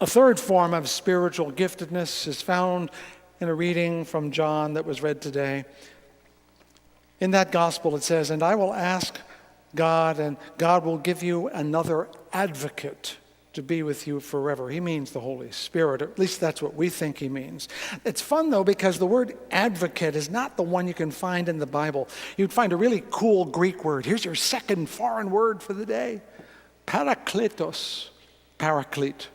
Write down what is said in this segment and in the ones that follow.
A third form of spiritual giftedness is found in a reading from John that was read today. In that gospel it says, "And I will ask God, and God will give you another advocate to be with you forever." He means the Holy Spirit, or at least that's what we think he means. It's fun, though, because the word advocate is not the one you can find in the Bible. You'd find a really cool Greek word. Here's your second foreign word for the day. Parakletos, paraclete,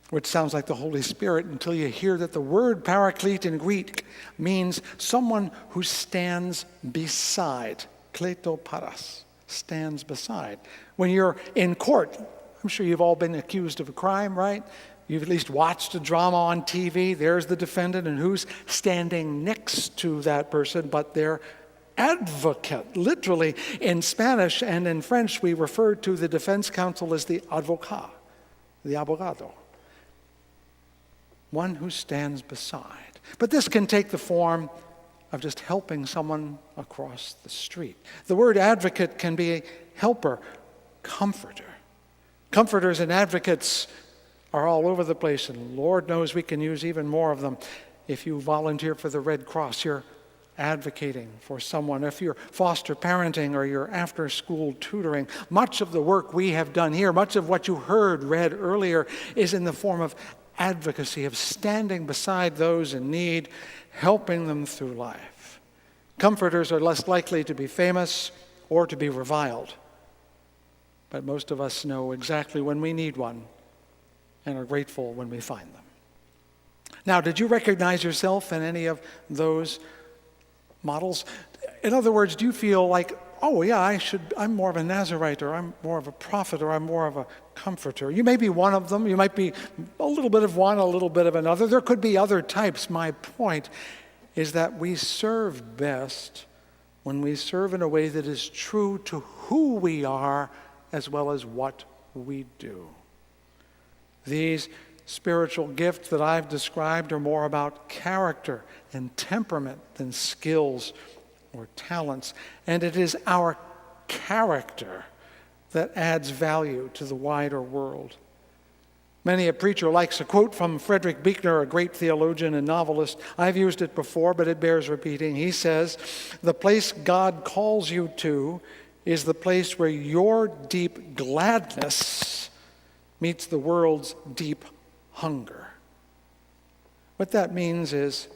which sounds like the Holy Spirit until you hear that the word paraclete in Greek means someone who stands beside. Kletoparas, stands beside. When you're in court, I'm sure you've all been accused of a crime, right? You've at least watched a drama on TV. There's the defendant, and who's standing next to that person but their advocate? Literally, in Spanish and in French, we refer to the defense counsel as the avocat, the abogado, one who stands beside. But this can take the form of just helping someone across the street. The word advocate can be a helper, comforter. Comforters and advocates are all over the place, and Lord knows we can use even more of them. If you volunteer for the Red Cross, you're advocating for someone. If you're foster parenting or you're after-school tutoring, much of the work we have done here, much of what you heard read earlier, is in the form of advocacy, of standing beside those in need, helping them through life. Comforters are less likely to be famous or to be reviled. But most of us know exactly when we need one and are grateful when we find them. Now, did you recognize yourself in any of those models? In other words, do you feel like, oh yeah, I'm more of a Nazarite, or I'm more of a prophet, or I'm more of a comforter? You may be one of them. You might be a little bit of one, a little bit of another. There could be other types. My point is that we serve best when we serve in a way that is true to who we are as well as what we do. These spiritual gifts that I've described are more about character and temperament than skills or talents. And it is our character that adds value to the wider world. Many a preacher likes a quote from Frederick Buechner, a great theologian and novelist. I've used it before, but it bears repeating. He says, "The place God calls you to is the place where your deep gladness meets the world's deep hunger." What that means is,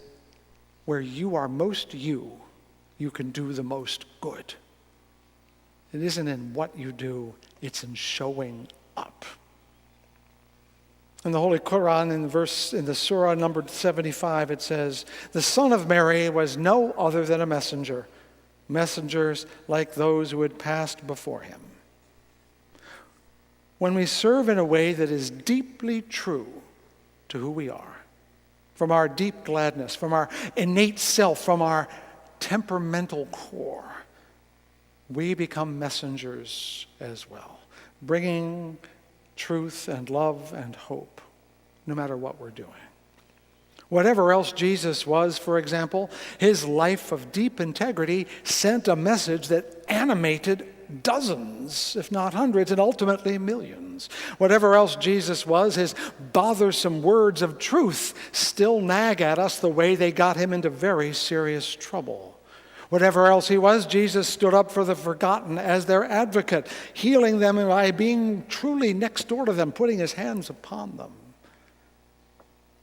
where you are most you can do the most good. It isn't in what you do, it's in showing up. In the Holy Quran, in the surah numbered 75, it says, "The Son of Mary was no other than a messenger. Messengers like those who had passed before him." When we serve in a way that is deeply true to who we are, from our deep gladness, from our innate self, from our temperamental core, we become messengers as well, bringing truth and love and hope, no matter what we're doing. Whatever else Jesus was, for example, his life of deep integrity sent a message that animated dozens, if not hundreds, and ultimately millions. Whatever else Jesus was, his bothersome words of truth still nag at us the way they got him into very serious trouble. Whatever else he was, Jesus stood up for the forgotten as their advocate, healing them by being truly next door to them, putting his hands upon them.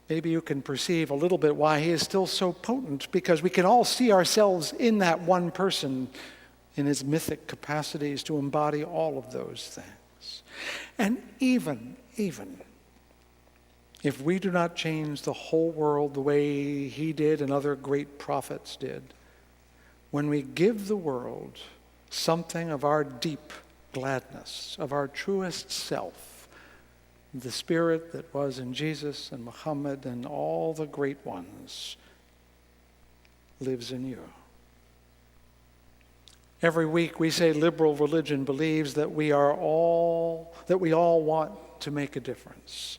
Maybe you can perceive a little bit why he is still so potent, because we can all see ourselves in that one person, in his mythic capacities to embody all of those things. And even if we do not change the whole world the way he did and other great prophets did, when we give the world something of our deep gladness, of our truest self, the spirit that was in Jesus and Muhammad and all the great ones lives in you. Every week we say liberal religion believes that we all want to make a difference.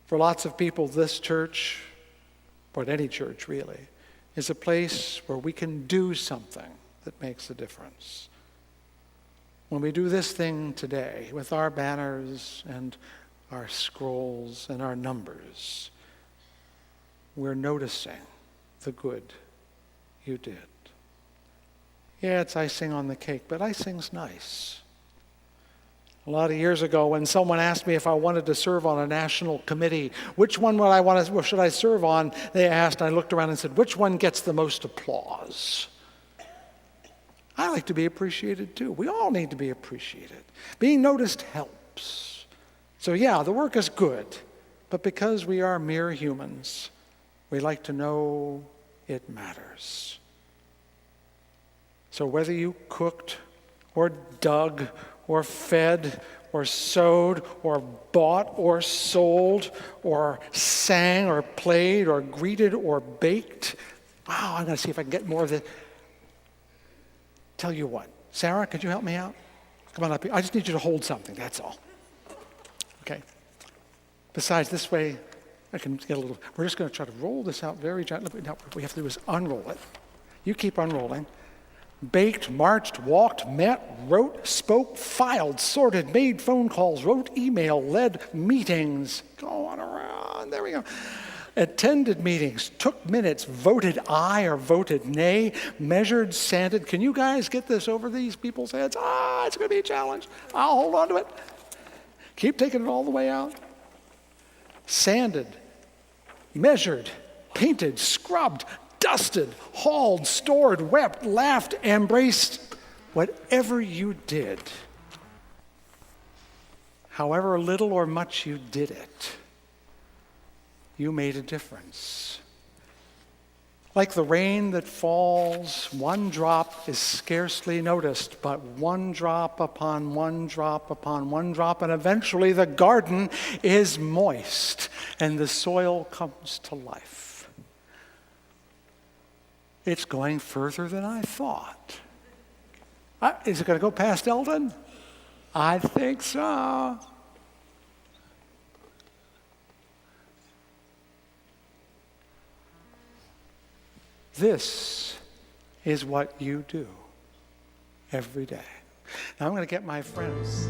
For lots of people, this church, but any church really, is a place where we can do something that makes a difference. When we do this thing today with our banners and our scrolls and our numbers, we're noticing the good you did. Yeah, it's icing on the cake, but icing's nice. A lot of years ago, when someone asked me if I wanted to serve on a national committee, which one should I serve on? They asked, and I looked around and said, which one gets the most applause? I like to be appreciated too. We all need to be appreciated. Being noticed helps. So yeah, the work is good, but because we are mere humans, we like to know it matters. So whether you cooked or dug or fed or sewed or bought or sold or sang or played or greeted or baked, wow, I'm going to see if I can get more of this. Tell you what, Sarah, could you help me out? Come on up here. I just need you to hold something, that's all. Okay. Besides, this way I can get a little, we're just going to try to roll this out very gently. Now, what we have to do is unroll it. You keep unrolling. Baked, marched, walked, met, wrote, spoke, filed, sorted, made phone calls, wrote email, led meetings. Go on around. There we go. Attended meetings, took minutes, voted aye or voted nay, measured, sanded. Can you guys get this over these people's heads? It's going to be a challenge. I'll hold on to it. Keep taking it all the way out. Sanded, measured, painted, scrubbed, dusted, hauled, stored, wept, laughed, embraced. Whatever you did, however little or much you did it, you made a difference. Like the rain that falls, one drop is scarcely noticed, but one drop upon one drop upon one drop, and eventually the garden is moist and the soil comes to life. It's going further than I thought. Is it going to go past Eldon? I think so. This is what you do every day. Now I'm going to get my friends.